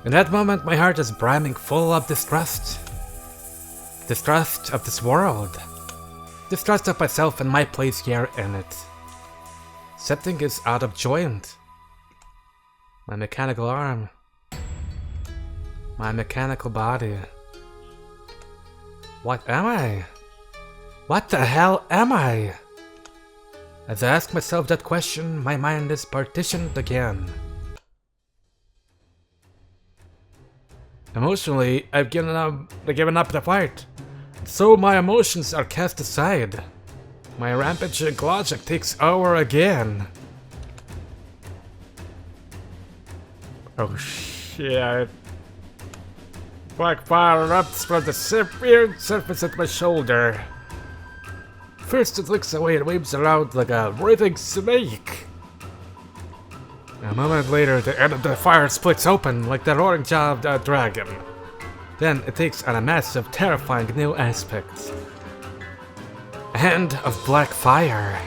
In that moment, my heart is brimming full of distrust. Distrust of this world. Distrust of myself and my place here in it. Something is out of joint. My mechanical arm. My mechanical body. What am I? What the hell am I? As I ask myself that question, my mind is partitioned again. Emotionally, I've given up the fight. So my emotions are cast aside. My rampaging logic takes over again. Oh shit. Black fire erupts from the weird surface at my shoulder. First it licks away and waves around like a writhing snake. A moment later, the end of the fire splits open like the roaring jaw of the dragon. Then it takes on a massive, terrifying new aspect. A hand of black fire.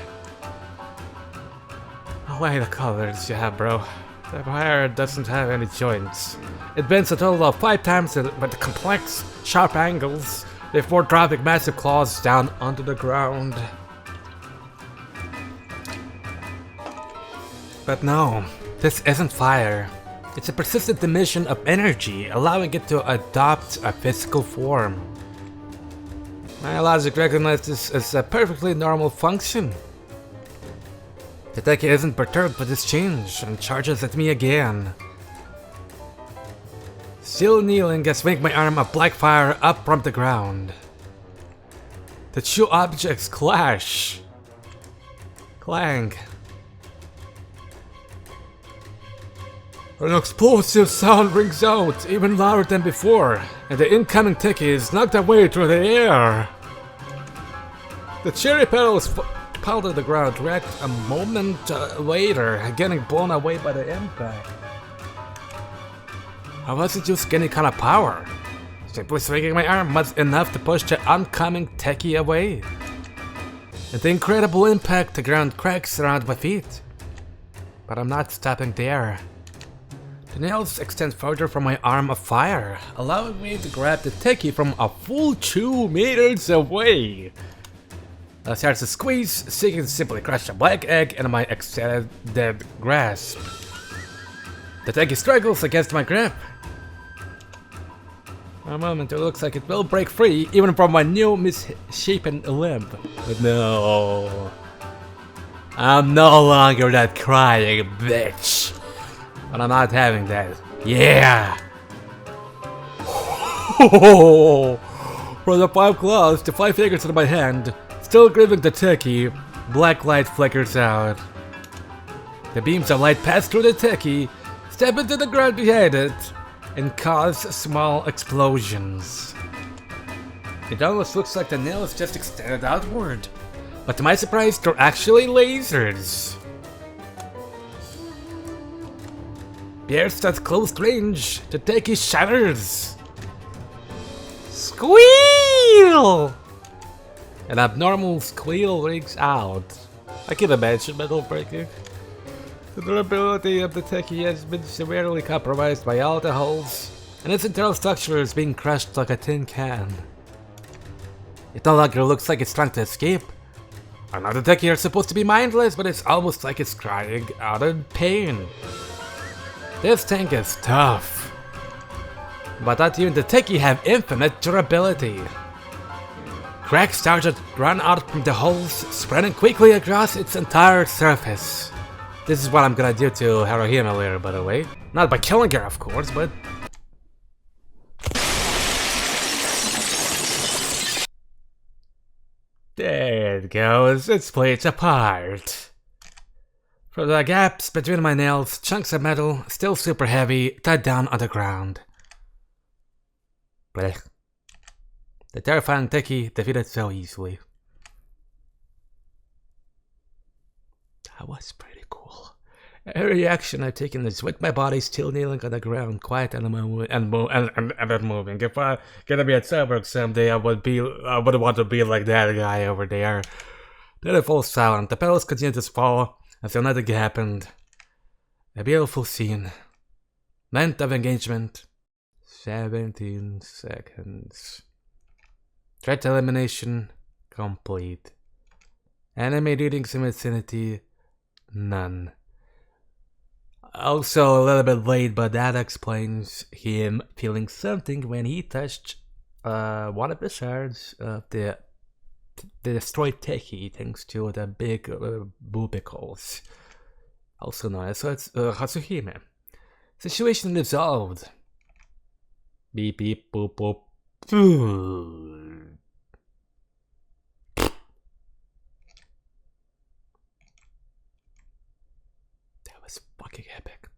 Oh, why the colors you have, bro? The fire doesn't have any joints. It bends a total of 5 times with complex, sharp angles, before dropping massive claws down onto the ground. But no, this isn't fire. It's a persistent emission of energy, allowing it to adopt a physical form. My logic recognizes this as a perfectly normal function. The Teki isn't perturbed by this change and charges at me again. Still kneeling, I swing my arm of black fire up from the ground. The two objects clash. Clang. An explosive sound rings out, even louder than before, and the incoming Teki is knocked away through the air. The cherry petals fall to the ground, wrecked a moment later, getting blown away by the impact. I wasn't using any kind of power. Simply swinging my arm was enough to push the oncoming Teki away. With the incredible impact, the ground cracks around my feet. But I'm not stopping there. The nails extend further from my arm of fire, allowing me to grab the Teki from a full 2 meters away. I start to squeeze, seeking to simply crush a black egg in my extended grasp. The Teki struggles against my grip. For a moment, it looks like it will break free, even from my new misshapen limb. But no. I'm no longer that crying bitch. But I'm not having that. Yeah! From the 5 claws to 5 fingers in my hand, still gripping the Teki, black light flickers out. The beams of light pass through the Teki, step into the ground behind it, and cause small explosions. It almost looks like the nails just extended outward, but to my surprise, they're actually lasers. Pierced at close range, the Teki shatters. Squeal! An abnormal squeal rings out. I can imagine metal breaking. The durability of the Teki has been severely compromised by all the holes, and its internal structure is being crushed like a tin can. It no longer looks like it's trying to escape. I know the Teki are supposed to be mindless, but it's almost like it's crying out in pain. This tank is tough. But not even the Teki have infinite durability. Cracks start to run out from the holes, spreading quickly across its entire surface. This is what I'm gonna do to Haruhime later, by the way. Not by killing her, of course, but... There it goes, it splits apart. From the gaps between my nails, chunks of metal, still super heavy, tied down on the ground. Blech. The terrifying Teki defeated so easily. That was pretty cool. Every action I've taken is with my body still kneeling on the ground, quiet and not moving. If I gonna be at Cyborg someday, I would want to be like that guy over there. Then it falls silent. The petals continue to fall as though nothing happened. A beautiful scene. Length of engagement 17 seconds. Threat elimination complete. Enemy readings in vicinity none. Also a little bit late, but that explains him feeling something when he touched one of the shards of the destroyed techie thanks to the big boobicles, also known as Hatsuhime. Situation resolved. Beep beep boop boop. That was fucking epic.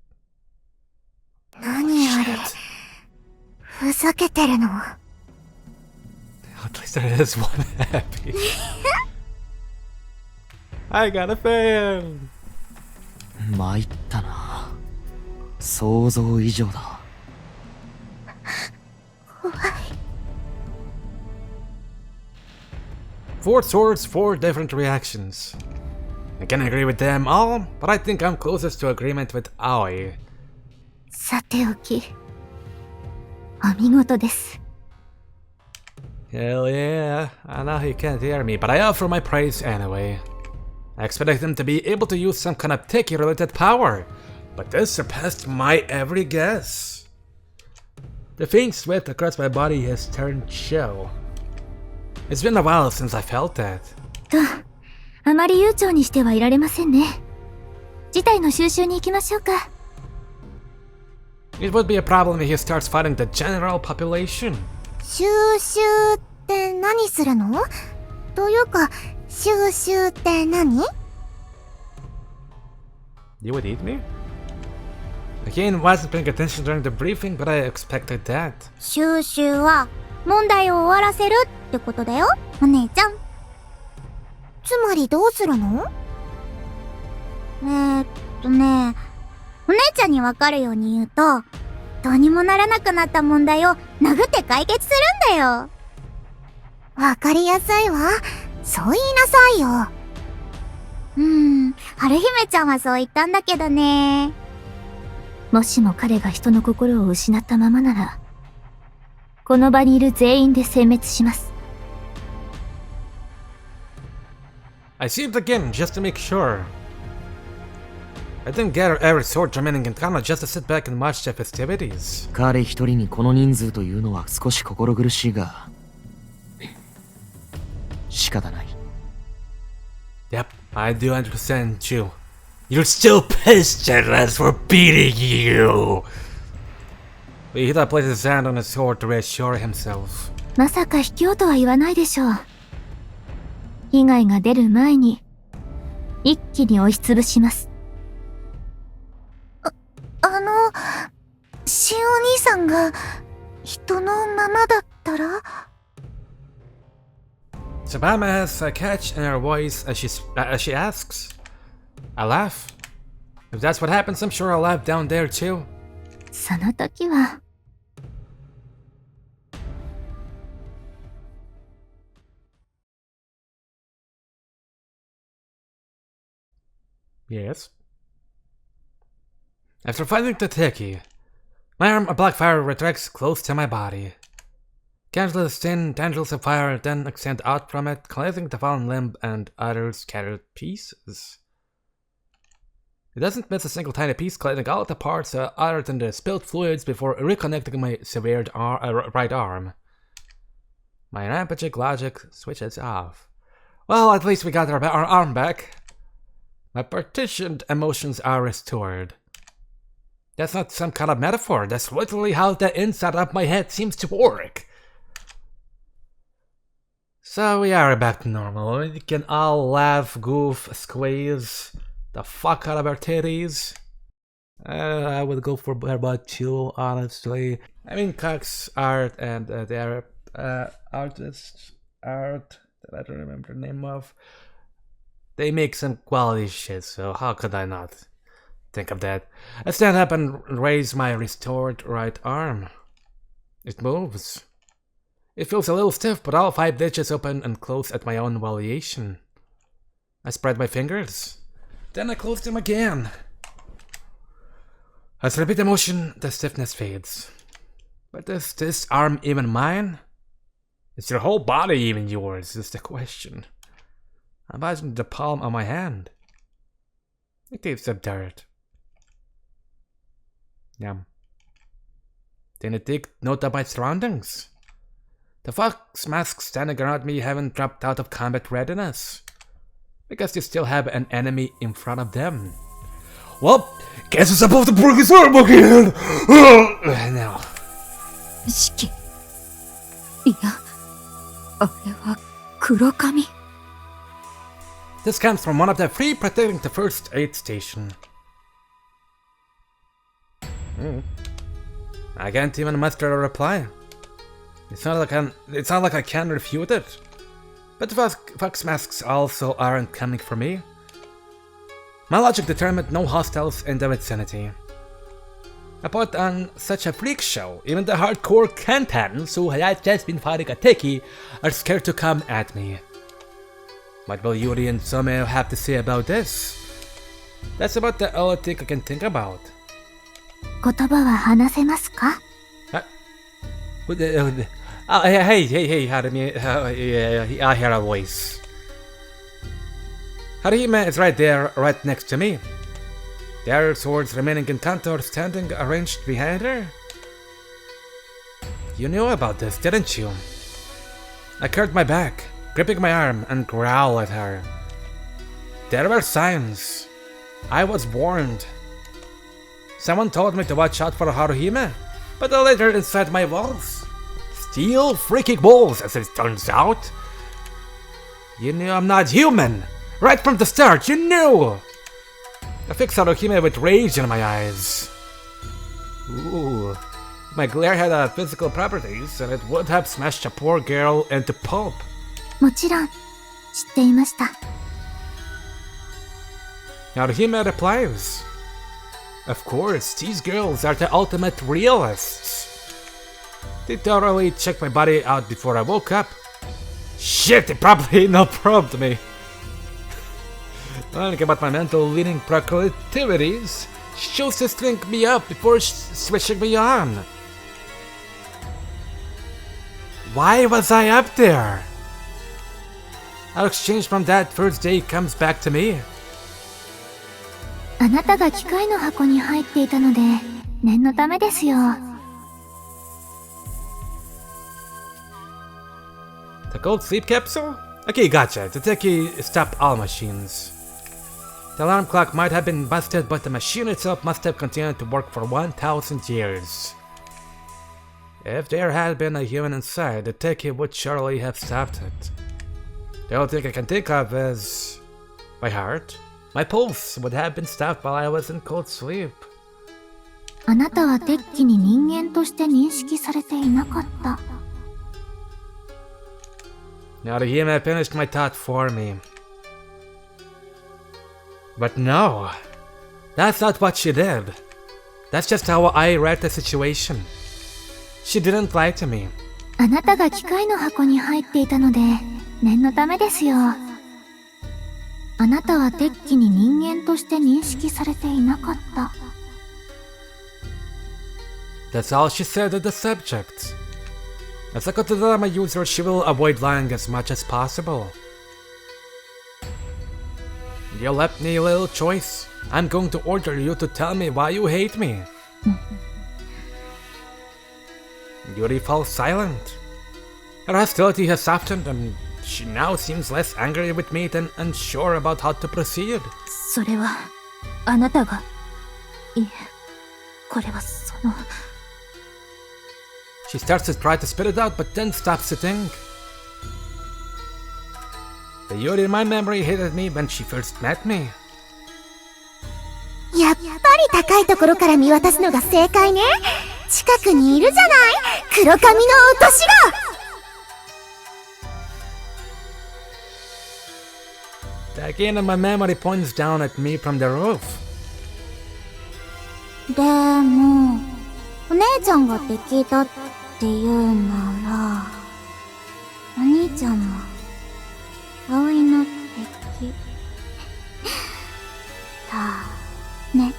何あれ、ふざけてるの？ At least there is one happy. I got a fan. 参ったな。想像以上だ。Four swords, four different reactions. I can't agree with them all, but I think I'm closest to agreement with Aoi. さておき、お見事です。 Hell yeah, I know he can't hear me, but I offer my praise anyway. I expected him to be able to use some kind of techie-related power, but this surpassed my every guess. The faint sweat across my body has turned chill. It's been a while since I felt that. と、あまり悠長にしてはいられませんね。事態の収集に行きましょうか。It would be a problem if he starts fighting the general population. 収集って何するの？というか、収集って何？ You would eat me? Again, wasn't paying attention during the briefing, but I expected that. 収集は問題を終わらせるってことだよ、お姉ちゃん。つまりどうするの？お姉ちゃんにわかるように言うと、どうにもならなくなった問題を殴って解決するんだよ。わかりやすいわ。そう言いなさいよ。春姫ちゃんはそう言ったんだけどね。もしも彼が人の心を失ったままなら、この場にいる全員で殲滅します。I see it again, just to make sure. I didn't gather every sword remaining in Kana just to sit back and watch the festivities. 彼一人にこの人数というのは少し心苦しいが、仕方ない。Yep, I do understand you. You're still pissed at us for beating you. Ihida placed his hand on his sword to reassure himself. まさか卑怯とは言わないでしょう。被害が出る前に一気に押しつぶします。シオ兄さんが人のままだったら？ Sabama has a catch in her voice as she asks. I laugh. If that's what happens, I'm sure I'll laugh down there too. その時は。Yes. After fighting the Teki, my arm of black fire retracts close to my body. Countless thin tendrils of fire then extend out from it, cleansing the fallen limb and other scattered pieces. It doesn't miss a single tiny piece, cleaning all the parts other than the spilled fluids before reconnecting my severed right arm. My rampaging logic switches off. Well, at least we got our arm back. My partitioned emotions are restored. That's not some kind of metaphor, that's literally how the inside of my head seems to work. So we are back to normal. We can all laugh, goof, squeeze the fuck out of our titties. I would go for about two, honestly. I mean, Cox Art and their artists, art that I don't remember the name of. They make some quality shit, so how could I not think of that? I stand up and raise my restored right arm. It moves. It feels a little stiff, but all 5 digits open and close at my own volition. I spread my fingers. Then I close them again. As I repeat the motion, the stiffness fades. But is this arm even mine? Is your whole body even yours, is the question. Imagine the palm of my hand. It takes up dirt. Yum. Then I take note of my surroundings. The fox masks standing around me haven't dropped out of combat readiness. Because they still have an enemy in front of them. Well, guess we're supposed to break his arm again! Now. 四季。いや、あれは黒髪。This comes from one of the three protecting the first aid station. I can't even muster a reply. It's not like I can refute it. But the fox masks also aren't coming for me. My logic determined no hostiles in the vicinity. I put on such a freak show, even the hardcore Kentans who had just been fighting a techie are scared to come at me. What will Yuri and Some have to say about this? That's about the only thing I can think about. 言葉は話せますか? Hey, I hear a voice. Harihime is right there, right next to me. Their swords remaining in contour, standing arranged behind her. You knew about this, didn't you? I curved my back, gripping my arm, and growled at her. There were signs. I was warned. Someone told me to watch out for Haruhime, but the letter inside my walls. Steel freaking walls, as it turns out. You knew I'm not human. Right from the start, you knew! I fixed Haruhime with rage in my eyes. Ooh. My glare had physical properties, and it would have smashed a poor girl into pulp. もちろん、知っていました。Haruhime replies. Of course, these girls are the ultimate realists. They thoroughly checked my body out before I woke up. Shit, they probably no-probed me. Learning about my mental leading proclivities, she chose to string me up before switching me on. Why was I up there? Our exchange from that first day comes back to me. あなたが機械の箱に入っていたので、念のためですよ。The gold sleep capsule? Okay, gotcha. The techie stopped all machines. The alarm clock might have been busted, but the machine itself must have continued to work for 1,000 years. If there had been a human inside, the techie would surely have stopped it. The only thing I can think of is my heart. My pulse would have been stopped while I was in cold sleep. あなたはデッキに人間として認識されていなかった。Narihime finished my thought for me. But no, that's not what she did. That's just how I read the situation. She didn't lie to me. あなたが機械の箱に入っていたので、念のためですよ。あなたはデッキに人間として認識されていなかった。That's all she said on the subject. As a Kotodrama user, she will avoid lying as much as possible. You left me a little choice. I'm going to order you to tell me why you hate me. Yuri falls silent. Her hostility has softened and she now seems less angry with me than unsure about how to proceed. それは、あなたが。いえ、これはその。She starts to try to spit it out, but then stops to think. The Yuri in my memory hated me when she first met me. やっぱり高いところから見渡すのが正解ね。近くにいるじゃない、黒髪の落とし子! The again in my memory points down at me from the roof. でも、お姉ちゃんが敵だっていうなら、お兄ちゃんも葵の敵だね。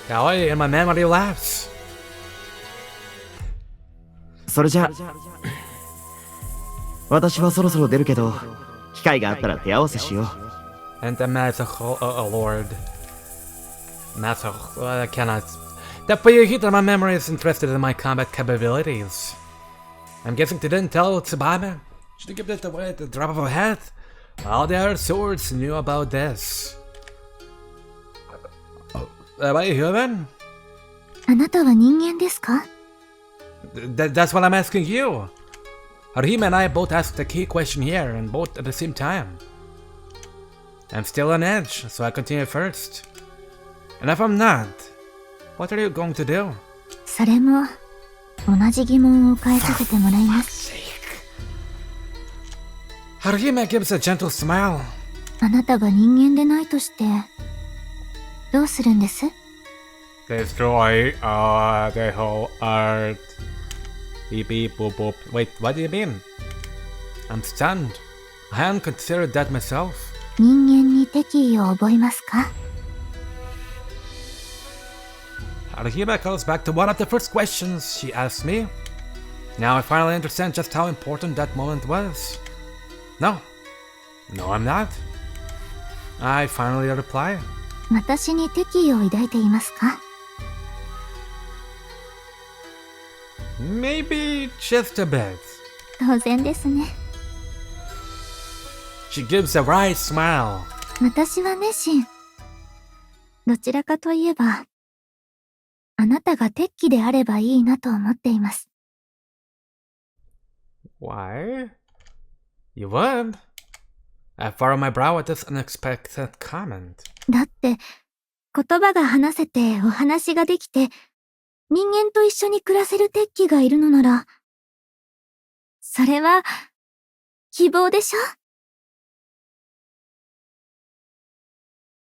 Kawaii and my memory lapse. それじゃ私はそろそろ出るけど、機会があったら手合わせしよう。 And the Masaho, Lord. Masaho, I cannot. The Pochui my memory is interested in my combat capabilities. I'm guessing they didn't tell Tsubame. Should have given it away at the drop of a hat. All the other swords knew about this. Am I human? あなたは人間ですか？ That's what I'm asking you. Harima and I both asked the key question here, and both at the same time. I'm still on edge, so I continue first. And if I'm not, what are you going to do? それも同じ疑問を返させてもらいます。 Harima gives a gentle smile. あなたが人間でないとしてどうするんです？ Destroy the whole earth. Beep beep boop boop. Wait, what do you mean? I'm stunned. I hadn't considered that myself. 人間に敵意を覚えますか？ Harima calls back to one of the first questions she asked me. Now I finally understand just how important that moment was. No. No, I'm not. I finally reply. 私に敵意を抱いていますか？ Maybe just a bit. 当然ですね。 She gives a wry smile. 私は熱心。どちらかといえば、あなたが敵機であればいいなと思っています。 Why? You would? I furrowed my brow at this unexpected comment. だって、言葉が話せてお話ができて、人間と一緒に暮らせる敵機がいるのなら、それは、希望でしょ？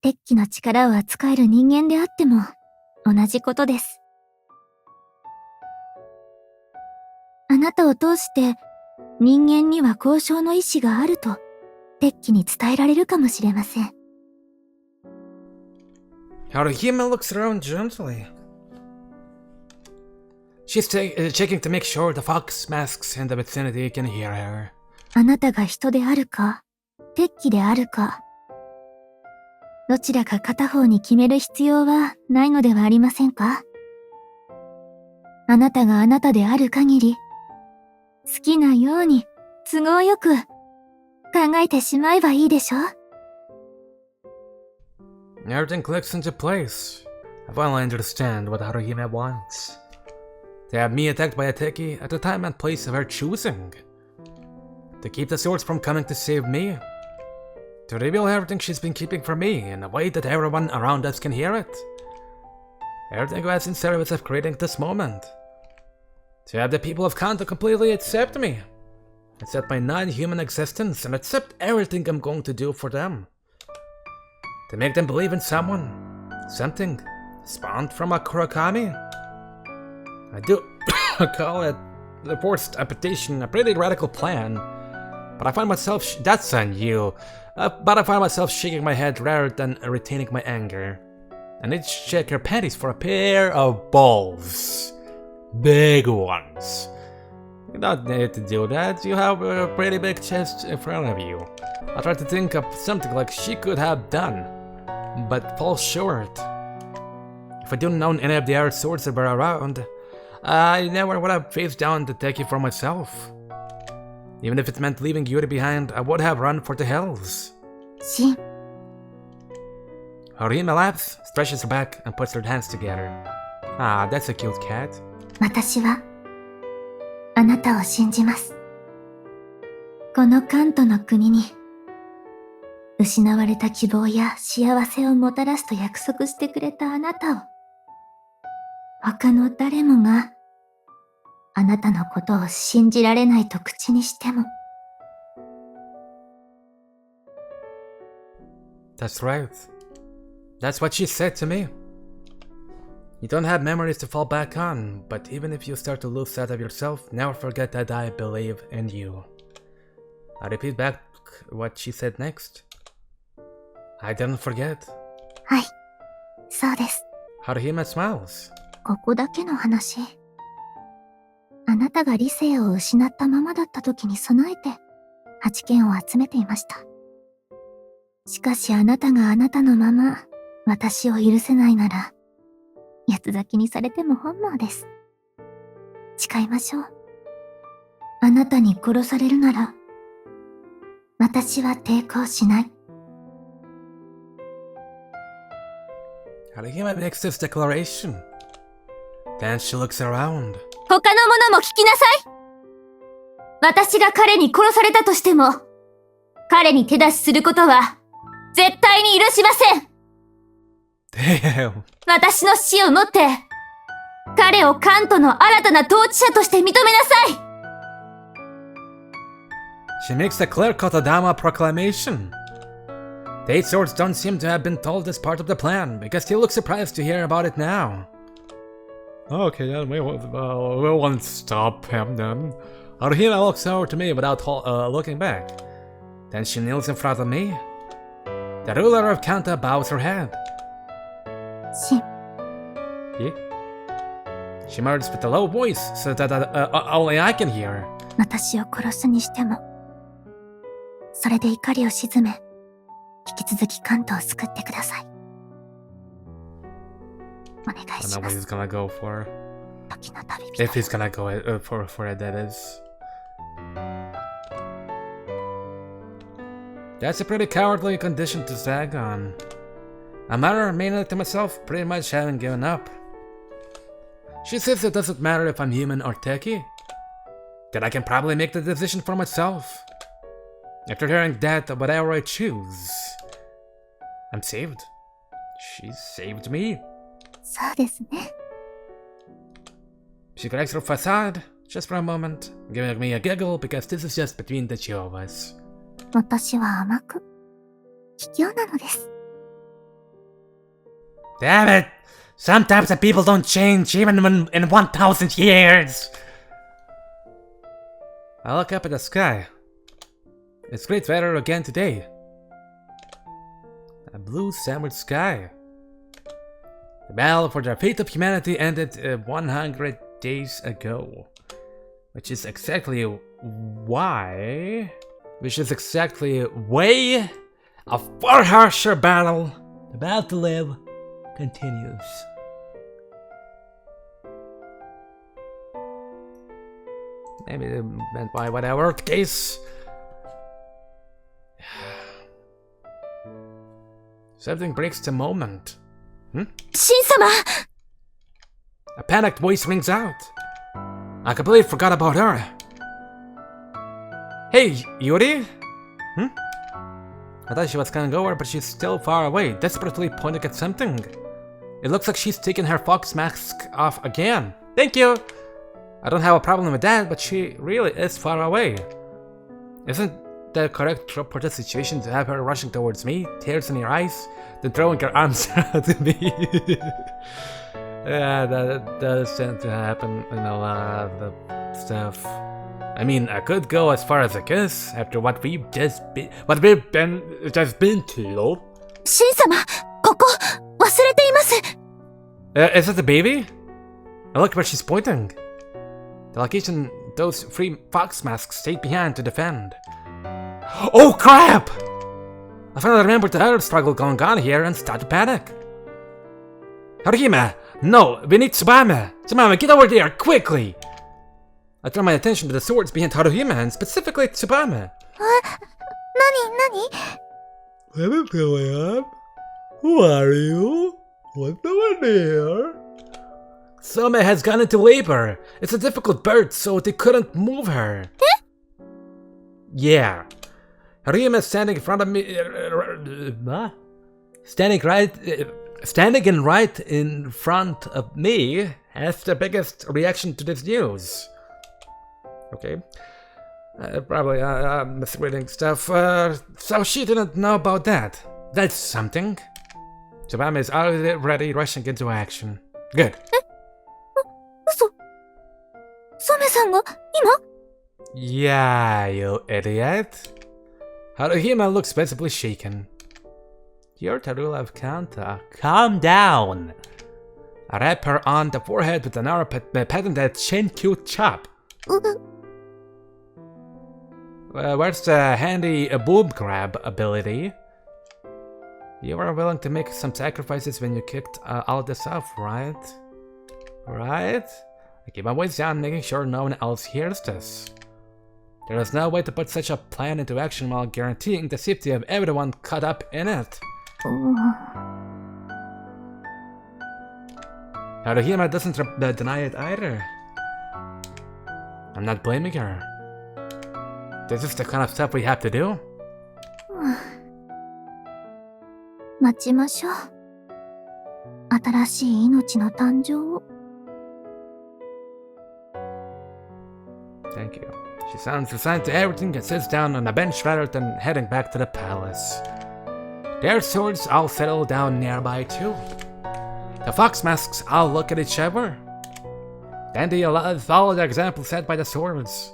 敵機の力を扱える人間であっても、同じことです。あなたを通して、人間には交渉の意志があると、敵機に伝えられるかもしれません。Harima looks around gently. She's checking to make sure the fox masks in the vicinity can hear her. あなたが人であるか、敵機であるか、どちらか片方に決める必要はないのではありませんか？あなたがあなたである限り、好きなように都合よく考えてしまえばいいでしょ？ Everything clicks into place. I finally understand what Harima wants. To have me attacked by a teki at the time and place of her choosing. To keep the swords from coming to save me. To reveal everything she's been keeping from me in a way that everyone around us can hear it. Everything was in service of creating this moment. To have the people of Kanto completely accept me. Accept my non-human existence and accept everything I'm going to do for them. To make them believe in someone. Something. Spawned from a Kurakami. I do call it the forced amputation a pretty radical plan. But I find myself that's on you. But I find myself shaking my head rather than retaining my anger. I need to check your panties for a pair of balls. Big ones. You don't need to do that. You have a pretty big chest in front of you. I tried to think of something like she could have done, but fall short. If I didn't know any of the other swords that were around, I never would have faced down to take it for myself. Even if it meant leaving Yuri behind, I would have run for the hills. しん、 Harima laughs, stretches her back, and puts her hands together. Ah, that's a cute cat. 私は、あなたを信じます。このカントの国に、失われた希望や幸せをもたらすと約束してくれたあなたを、他の誰もが、あなたのことを信じられないと口にしても。That's right. That's what she said to me. You don't have memories to fall back on, but even if you start to lose sight of yourself, never forget that I believe in you. I repeat back what she said next. I didn't forget. はい、そうです。Haruhime smiles. ここだけの話。あなたが理性を失ったままだった時に備えて、8件を集めていました。しかしあなたがあなたのまま、私を許せないなら、八つ咲きにされても本望です。誓いましょう。あなたに殺されるなら、私は抵抗しない。Haruhime makes this declaration. Then she looks around. 他の者も聞きなさい。私が彼に殺されたとしても、彼に手出しすることは、絶対に許しません。Damn. 私の死をもって、彼をカントの新たな統治者として認めなさい。She makes a clear-cut Adama proclamation. The 8 swords don't seem to have been told as part of the plan, because he looks surprised to hear about it now. Okay, then we won't stop him then. Haruhime looks over to me without looking back. Then she kneels in front of me. The ruler of Kanta bows her head. し、Yeah? She murmurs with a low voice so that only I can hear. 私を殺すにしても、それで怒りを鎮め、引き続きカントを救ってください。お願い I し don't know ま what he's す。 gonna go for. 時の旅人。 If he's gonna go for it, that is. That's a pretty cowardly condition to sag on. A matter mainly to myself, pretty much having given up. She says it doesn't matter if I'm human or techie. That I can probably make the decision for myself. After hearing that, whatever I choose, I'm saved. She saved me. そうですね。 She corrects her facade, just for a moment, giving me a giggle because this is just between the two of us. 私は甘く、卑怯なのです。Damn it! Sometimes the people don't change, even in 1,000 years! I look up at the sky. It's great weather again today. A blue summer sky. The battle for the fate of humanity ended 100 days ago. Which is exactly way a far harsher battle. The battle to live continues. Maybe they meant by whatever case. Something breaks the moment. 神様! A panicked voice rings out. I completely forgot about her. Hey, Yuri? I thought she was gonna go over, but she's still far away, desperately pointing at something. It looks like she's taken her fox mask off again. Thank you! I don't have a problem with that, but she really is far away. Isn't the correct for this situation to have her rushing towards me, tears in her eyes, then throwing her arms around me? Yeah, that does tend to happen in a lot of the stuff. I mean, I could go as far as a kiss after what we've just been through. 神様! ここ! 忘れています! Is it the baby? I look where she's pointing. The location those 3 fox masks stayed behind to defend. Oh crap! I finally remembered the other struggle going on here and started to panic. Haruhime! No, we need Tsubame! Tsubame, get over there, quickly! I turn my attention to the swords behind Haruhime and specifically Tsubame. 何? What is going on? Who are you? What's going there? Tsubame has gone into labor. It's a difficult birth, so they couldn't move her. Yeah. Haruhime is standing in front of me. Standing right in front of me has the biggest reaction to this news. Okay. Probably misreading stuff. So she didn't know about that. That's something. Tsubame is already rushing into action. Good. 嘘! ソメさんが今? Yeah, you idiot. Haruhime looks visibly shaken. You're the ruler of Kanta. Calm down. I rap her on the forehead with another patented chin-cute chop. Where's the handy boob grab ability? You were willing to make some sacrifices when you kicked all this off, right? Right? I keep my voice down, making sure no one else hears this. There is no way to put such a plan into action while guaranteeing the safety of everyone caught up in it. Haruhima doesn't deny it either. I'm not blaming her. This is the kind of stuff we have to do. 待ちましょう。新しい命の誕生を。Thank you. She sounds resigned to everything and sits down on a bench rather than heading back to the palace. Their swords all settle down nearby too. The fox masks all look at each other. Then they follow the example set by the swords.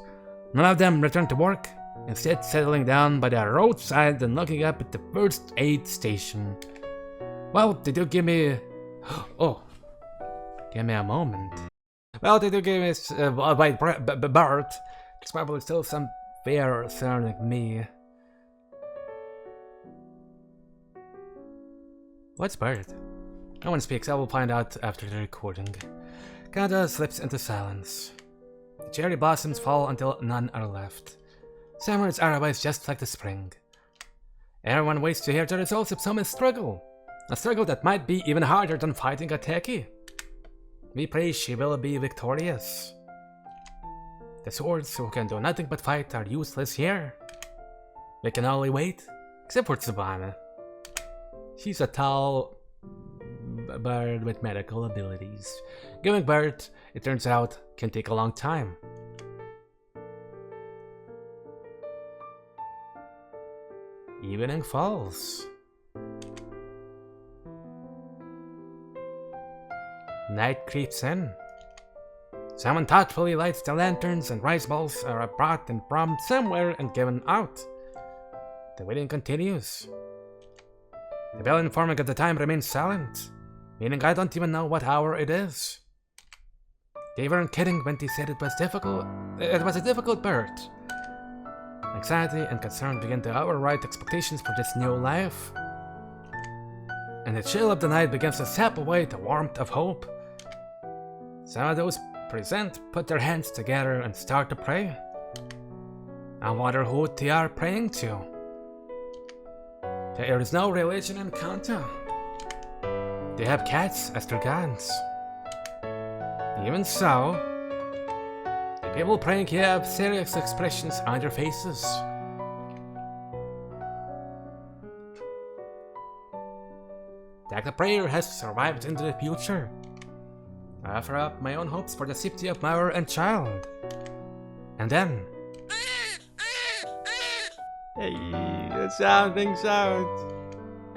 None of them return to work, instead settling down by the roadside and looking up at the first aid station. Well, they do give me... Oh. Give me a moment. Well, they do give me a white bird. There's probably still some fear surrounding me. What's bird? No one speaks. I will find out after the recording. Kunado slips into silence. The cherry blossoms fall until none are left. Summer is otherwise just like the spring. Everyone waits to hear the results of someone's struggle. A struggle that might be even harder than fighting a techie. We pray she will be victorious. The swords who can do nothing but fight are useless here. We can only wait, except for Tsubame. She's a tall bird with medical abilities. Giving birth, it turns out, can take a long time. Evening falls. Night creeps in. Someone thoughtfully lights the lanterns and rice balls are brought and from somewhere and given out. The waiting continues. The bell informing of the time remains silent, meaning I don't even know what hour it is. They weren't kidding when they said it was difficult. It was a difficult birth. Anxiety and concern begin to override expectations for this new life. And the chill of the night begins to sap away the warmth of hope. Some of those present put their hands together and start to pray. I wonder who they are praying to. There is no religion in Kanto. They have cats as their gods. Even so, the people praying here have serious expressions on their faces. The act of prayer has survived into the future. I offer up my own hopes for the safety of mother and child. And then... Hey, the sounding sound.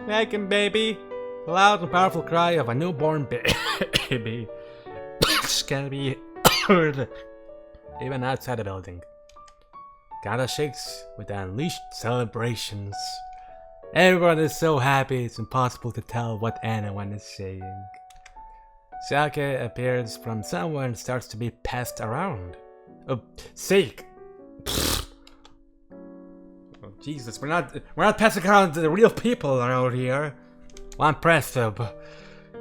Making baby. The loud and powerful cry of a newborn baby. Can be heard even outside the building. Kunado shakes with the unleashed celebrations. Everyone is so happy it's impossible to tell what anyone is saying. Sake appears from somewhere and starts to be passed around. Oh, sake! Oh, Jesus, we're not passing around the real people around here. Well, I'm impressed though, but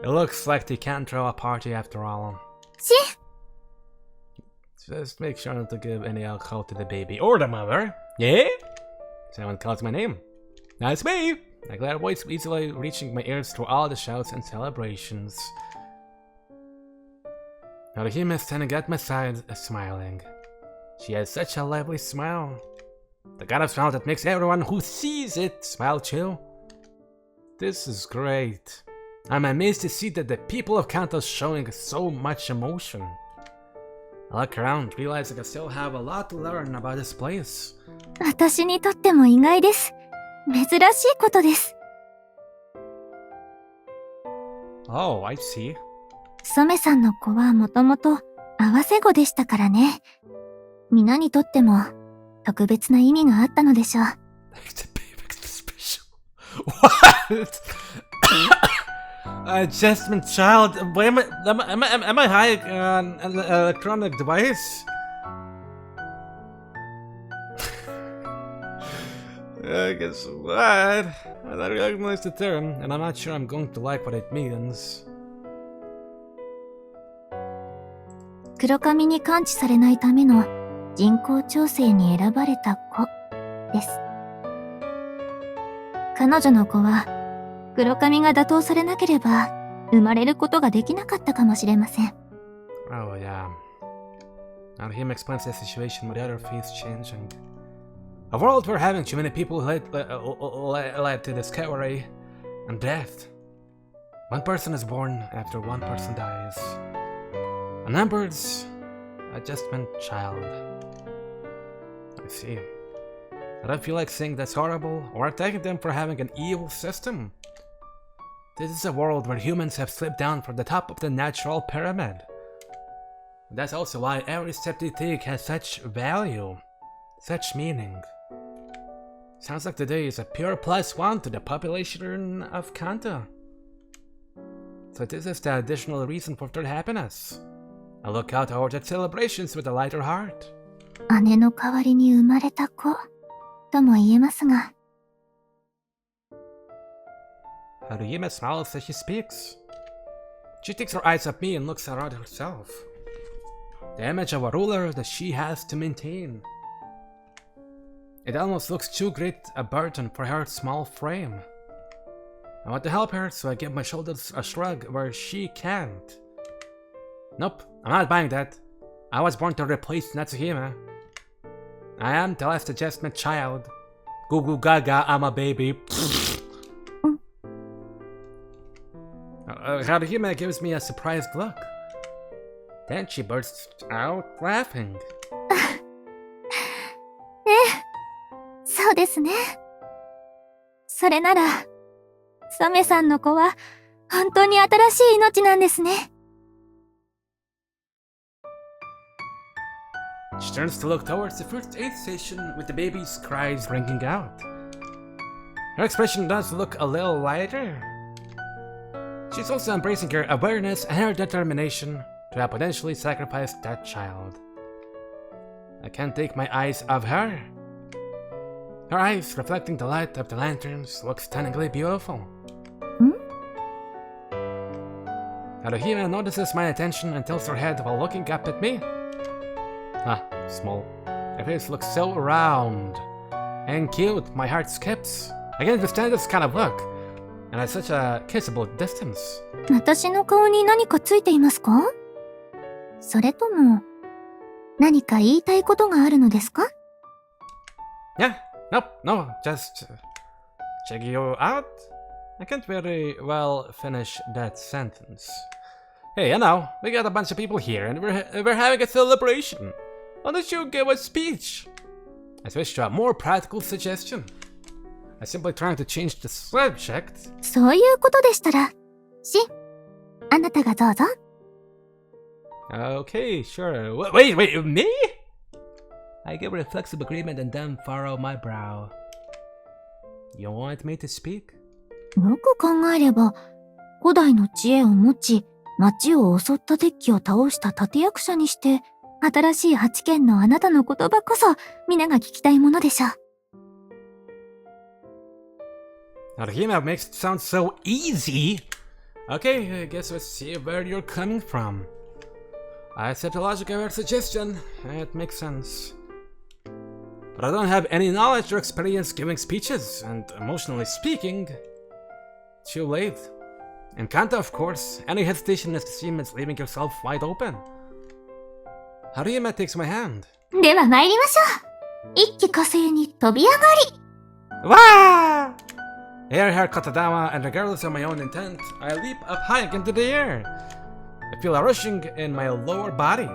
it looks like they can't throw a party after all. Just make sure not to give any alcohol to the baby or the mother. Yeah? Someone calls my name. That's me! A glad voice easily reaching my ears through all the shouts and celebrations. Haruhime is standing at my side, smiling. She has such a lively smile. The kind of smile that makes everyone who sees it smile too. This is great. I'm amazed to see that the people of Kanto are showing so much emotion. I look around, realizing I still have a lot to learn about this place. 私にとっても意外です。珍しいことです。Oh, I see. 染さんの子はもともと合わせ子でしたからね。皆にとっても特別な意味があったのでしょう。What? Adjustment child. Wait, am I high on an electronic device? Guess what? I don't recognize the term, and I'm not sure I'm going to like what it means. 黒髪に感知されないための人工調整に選ばれた子です。彼女の子は黒髪が打倒されなければ生まれることができなかったかもしれません。Oh yeah. Now him explains the situation with the other faiths changing. A world where having too many people led to discovery and death. One person is born after one person dies. A numbered adjustment child. I see. I don't feel like saying that's horrible or attacking them for having an evil system. This is a world where humans have slipped down from the top of the natural pyramid. That's also why every step they take has such value, such meaning. Sounds like today is a pure +1 to the population of Kanto. So this is the additional reason for their happiness. I look out towards the celebrations with a lighter heart. 姉の代わりに生まれた子とも言えますが。Haruyume smiles as she speaks. She takes her eyes off me and looks around herself. The image of a ruler that she has to maintain. It almost looks too great a burden for her small frame. I want to help her, so I give my shoulders a shrug where she can't. Nope, I'm not buying that. I was born to replace Natsuhime. I am the last adjustment child. Goo goo gaga, I'm a baby. Haruhime gives me a surprised look. Then she bursts out laughing. そうですね。それなら、サメさんの子は本当に新しい命なんですね。She turns to look towards the first aid station with the baby's cries ringing out. Her expression does look a little lighter. She's also embracing her awareness and her determination to potentially sacrifice that child. I can't take my eyes off her. Her eyes, reflecting the light of the lanterns, look stunningly beautiful. Haruhime notices my attention and tilts her head while looking up at me. Ah, small. Her face looks so round and cute, my heart skips. I can understand this kind of look, and at such a kissable distance. 私の顔に何かついていますか？それとも、何か言いたいことがあるのですか？ Yeah, nope, no, just check you out. I can't very well finish that sentence. Hey, you know, we got a bunch of people here and we're having a celebration. Why don't you give a speech? I switched to a more practical suggestion. I'm simply trying to change the subject. そういうことでしたら、あなたがどうぞ。Okay, sure. Wait, me? I give a reflexive agreement and then furrow my brow. You want me to speak? よく考えれば、古代の知恵を持ち、町を襲った敵機を倒した立役者にして、新しい八剣のあなたの言葉こそ、皆が聞きたいものでしょう。Haruhime makes it sound so easy. Okay, I guess let's see where you're coming from. I accept the logic of your suggestion. It makes sense. But I don't have any knowledge or experience giving speeches, and emotionally speaking, too late. In Kanto, of course, any hesitation is the same as leaving yourself wide open. Haruhime takes my hand. では参りましょう。一気火星に飛び上がり。Wah! Hair katadama, and regardless of my own intent, I leap up high into the air. I feel a rushing in my lower body.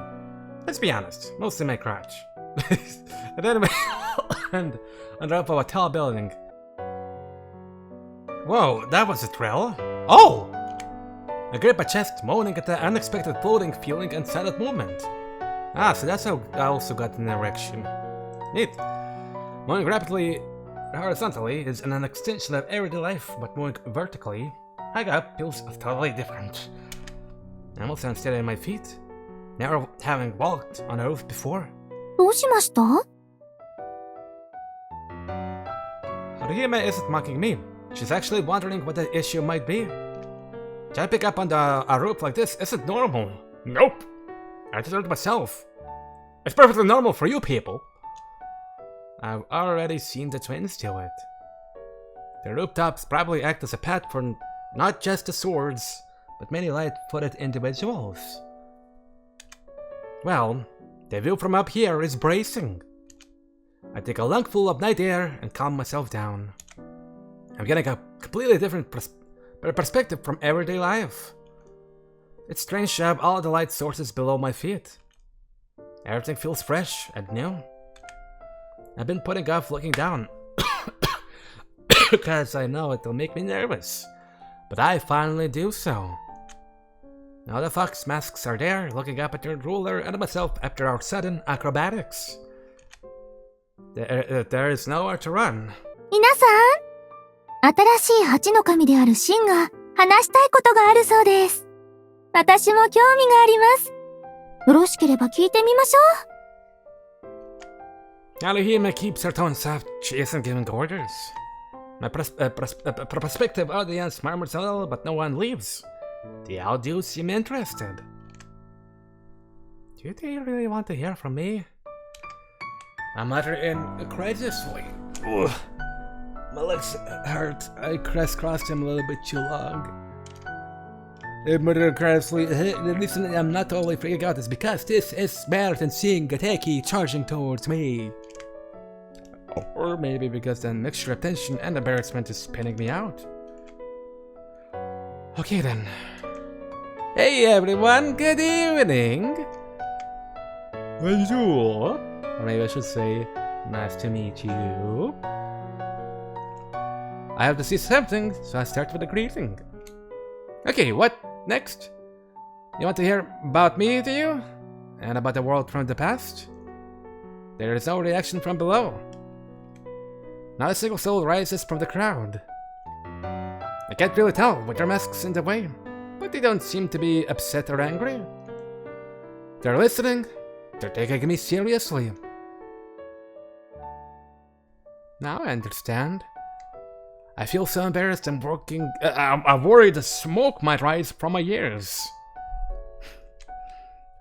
Let's be honest, mostly my crotch. And then and on top of a tall building. Whoa, that was a thrill. Oh! I grip my chest, moaning at the unexpected floating feeling and sudden movement. Ah, so that's how I also got an erection. Neat. Moving rapidly horizontally is an extension of everyday life, but moving vertically, My gut feels totally different. I almost unsteady on my feet, never having walked on a roof before. どうしました？ Harihime isn't mocking me. She's actually wondering what the issue might be. Jumping up on a roof like this isn't normal. Nope. I did it myself. It's perfectly normal for you people. I've already seen the twins do it. The rooftops probably act as a pad for not just the swords, but many light-footed individuals. Well, the view from up here is bracing. I take a lungful of night air and calm myself down. I'm getting a completely different perspective from everyday life. It's strange to have all the light sources below my feet. Everything feels fresh and new. I've been putting off looking down because I know it'll make me nervous, but I finally do so. Now the fox masks are there, looking up at their ruler and myself after our sudden acrobatics. There is nowhere to run. 皆さん、新しい8の神であるシンが話したいことがあるそうです。私も興味があります。よろしければ聞いてみましょう。 Alihime keeps her tone soft. She isn't giving orders. My prospective audience murmurs a little, but no one leaves. The all do seem interested. Do they really want to hear from me? I mutter incredulously. Ugh. My legs hurt. I crisscrossed him a little bit too long. I mutter incredulously. The reason I'm not totally freaking out is because this is better than seeing Gateki charging towards me. Or maybe because the mixture of tension and embarrassment is spinning me out. Okay then. Hey everyone, good evening! Bonjour! Or maybe I should say, nice to meet you. I have to see something, so I start with a greeting. Okay, what next? You want to hear about me, do you? And about the world from the past? There is no reaction from below. Not a single soul rises from the crowd. I can't really tell with their masks in the way, but they don't seem to be upset or angry. They're listening. They're taking me seriously. Now I understand. I feel so embarrassed and I'm worried the smoke might rise from my ears.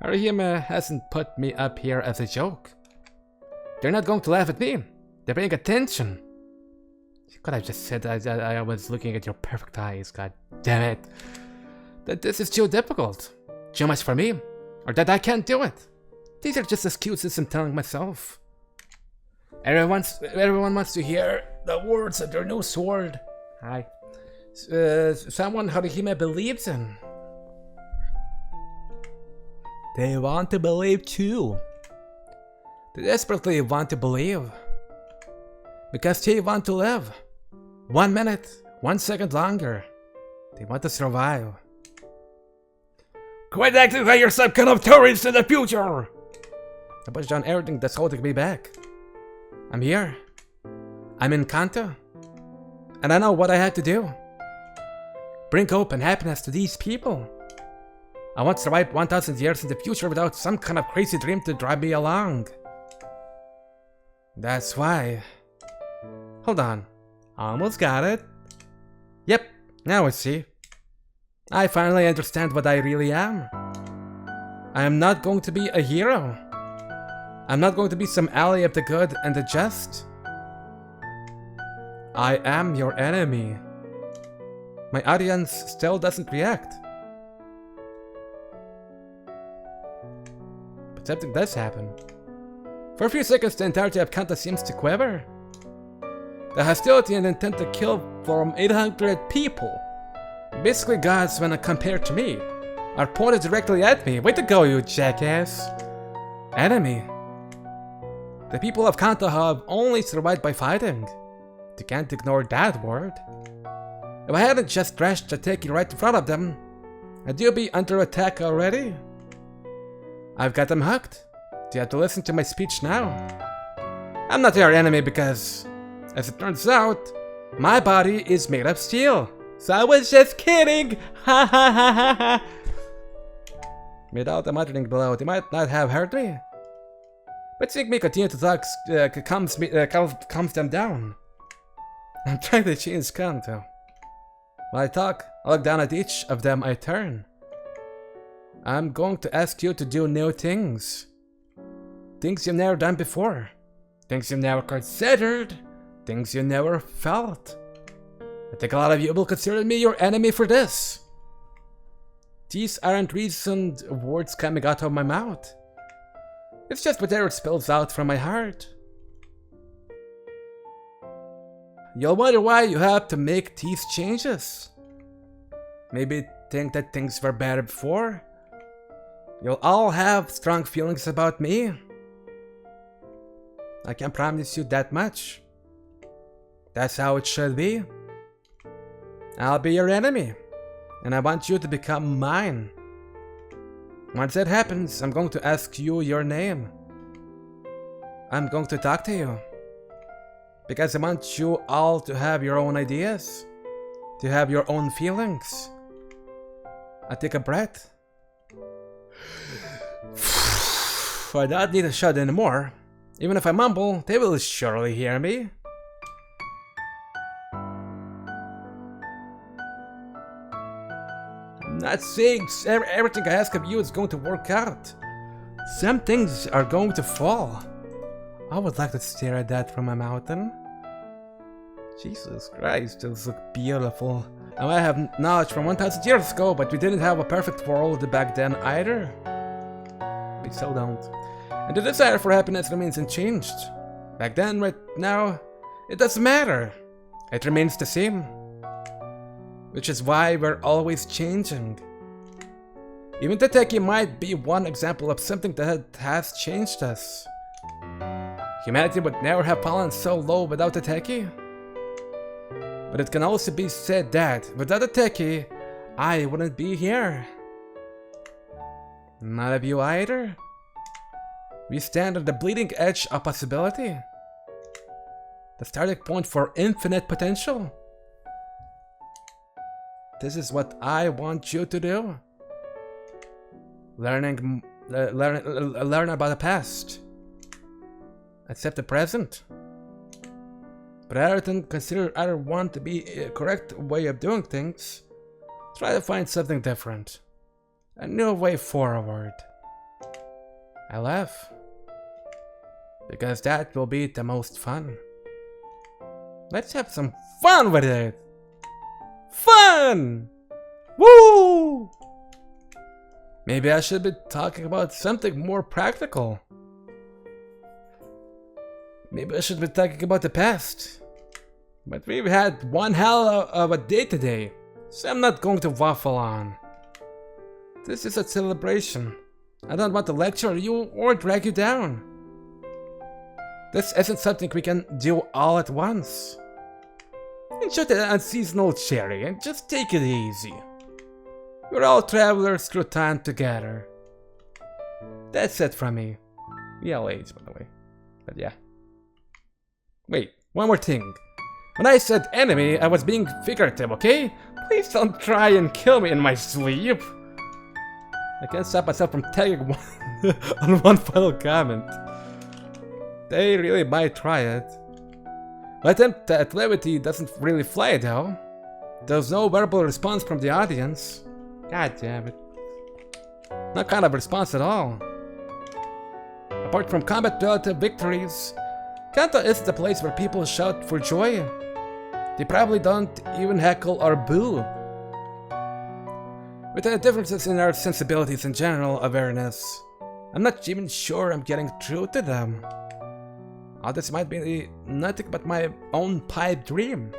Harihime hasn't put me up here as a joke. They're not going to laugh at me. They're paying attention. You could have just said I was looking at your perfect eyes, god damn it. That this is too difficult. Too much for me. Or that I can't do it. These are just excuses I'm telling myself. Everyone wants to hear the words of their new sword. Hi. Someone Harihime believes in. They want to believe too. They desperately want to believe. Because they want to live. 1 minute, 1 second longer. They want to survive. Quit acting like you're some kind of tourist in the future! I pushed down everything that's holding me back. I'm here. I'm in Kanto. And I know what I have to do. Bring hope and happiness to these people. I want to survive 1,000 years in the future without some kind of crazy dream to drive me along. That's why. Hold on. Almost got it. Yep, now I see. I finally understand what I really am. I am not going to be a hero. I'm not going to be some ally of the good and the just. I am your enemy. My audience still doesn't react. But something does happen. For a few seconds, the entirety of Kanto seems to quiver. The hostility and intent to kill from 800 people, basically gods when compared to me, are pointed directly at me. Way to go, you jackass. Enemy. The people of Kanto have only survived by fighting. You can't ignore that word. If I hadn't just thrashed Jateki right in front of them, I'd you be under attack already? I've got them hooked. Do you have to listen to my speech now? I'm not your enemy because, as it turns out, my body is made of steel. So I was just kidding! Ha ha ha ha ha! Without the muttering below, they might not have heard me. But seeing me continue to talk calms them down. I'm trying to change Kanto. While I talk, I look down at each of them I turn. I'm going to ask you to do new things. Things you've never done before. Things you've never considered. Things you never felt. I think a lot of you will consider me your enemy for this. These aren't reasoned words coming out of my mouth. It's just whatever spills out from my heart. You'll wonder why you have to make these changes. Maybe think that things were better before. You'll all have strong feelings about me. I can promise you that much. That's how it should be. I'll be your enemy, and I want you to become mine. Once that happens, I'm going to ask you your name. I'm going to talk to you. Because I want you all to have your own ideas. To have your own feelings. I take a breath. I don't need a shot anymore. Even if I mumble, they will surely hear me. I'm not saying everything I ask of you is going to work out. Some things are going to fall. I would like to stare at that from a mountain. Jesus Christ, those look beautiful. I might have knowledge from 1000 years ago, but we didn't have a perfect world back then either. We still don't. And the desire for happiness remains unchanged. Back then, right now, it doesn't matter. It remains the same. Which is why we're always changing. Even the techie might be one example of something that has changed us. Humanity would never have fallen so low without the techie. But it can also be said that without the techie, I wouldn't be here. None of you either. We stand at the bleeding edge of possibility. The starting point for infinite potential. This is what I want you to do. Learn about the past. Accept the present. But rather than consider either one to be a correct way of doing things, try to find something different. A new way forward. I laugh. Because that will be the most fun. Let's have some fun with it! Fun! Woo! Maybe I should be talking about something more practical. Maybe I should be talking about the past. But we've had one hell of a day today, so I'm not going to waffle on. This is a celebration. I don't want to lecture you or drag you down. This isn't something we can do all at once. Enjoy the unseasonal cherry and just take it easy. We're all travelers through time together. That's it from me. We all age, by the way. But yeah. Wait, one more thing. When I said enemy, I was being figurative, okay? Please don't try and kill me in my sleep. I can't stop myself from tagging on one final comment. They really might try it. My attempt at levity doesn't really fly though. There's no verbal response from the audience. God damn it. Not kind of response at all. Apart from combat-related victories, Kanto is the place where people shout for joy. They probably don't even heckle or boo. With the differences in our sensibilities and general awareness, I'm not even sure I'm getting through to them. All this might be nothing but my own pipe dream.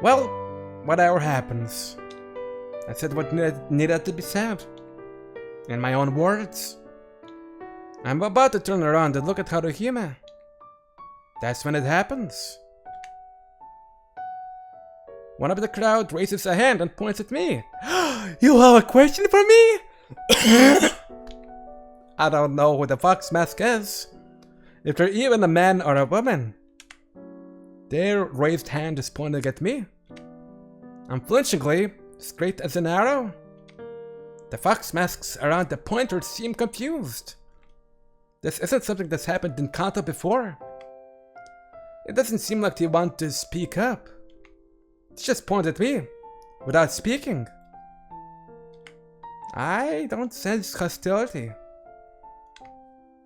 Well, whatever happens. I said what needed to be said. In my own words. I'm about to turn around and look at Haruhime. That's when it happens. One of the crowd raises a hand and points at me. You have a question for me? I don't know who the Fox Mask is. If they're even a man or a woman, their raised hand is pointed at me. Unflinchingly, straight as an arrow. The fox masks around the pointers seem confused. This isn't something that's happened in Kanto before. It doesn't seem like they want to speak up. It's just pointed at me, without speaking. I don't sense hostility.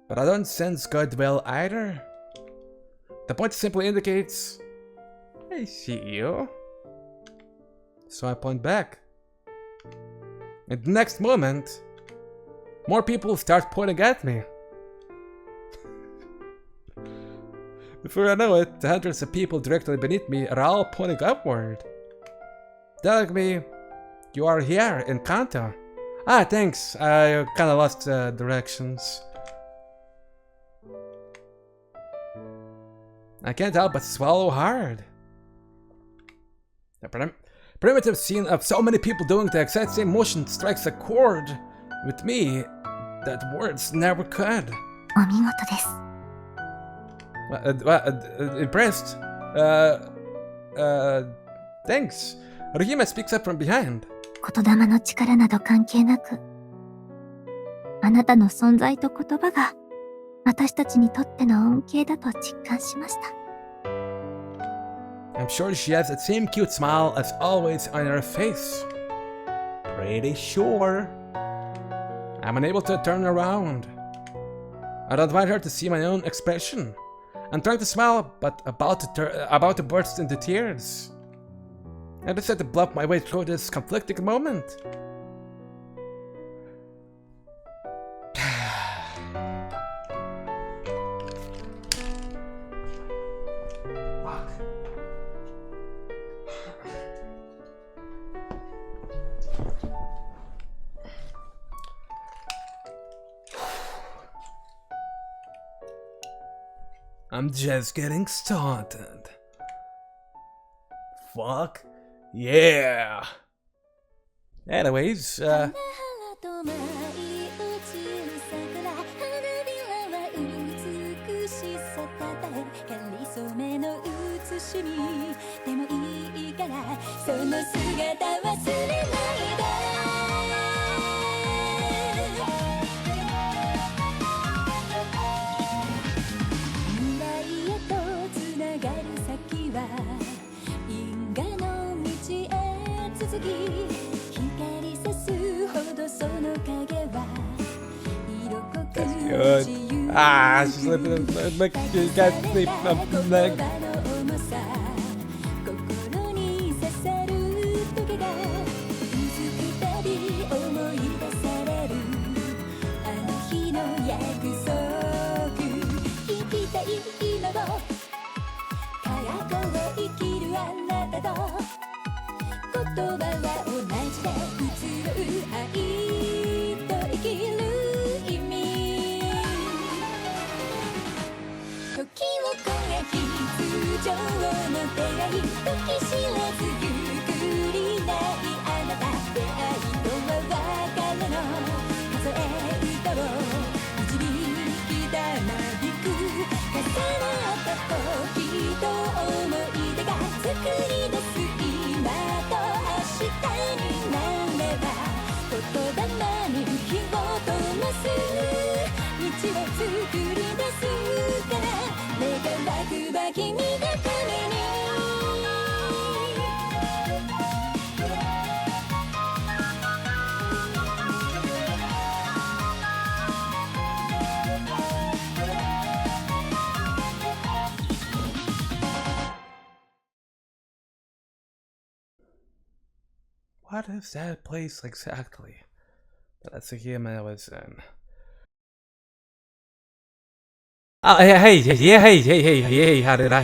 But I don't sense goodwill either. The point simply indicates, I see you. So I point back. In the next moment, more people start pointing at me. Before I know it, the hundreds of people directly beneath me are all pointing upward, telling me, you are here in Kanto. Ah, thanks. I kinda lost directions. I can't help but swallow hard. The primitive scene of so many people doing the exact same motion strikes a chord with me that words never could. お見事です。Impressed. Thanks. Ryuma speaks up from behind. 言霊の力など関係なく、あなたの存在と言葉が私たちにとっての恩恵だと実感しました。I'm sure she has the same cute smile as always on her face. Pretty sure. I'm unable to turn around. I don't want her to see my own expression. I'm trying to smile, but about to burst into tears. I decide to bluff my way through this conflicting moment. I'm just getting started. Fuck yeah. Anyways, that's good. Ah, she's living like you got sleep leg. What is that place exactly? That's the game I was in. Oh, hey, how did I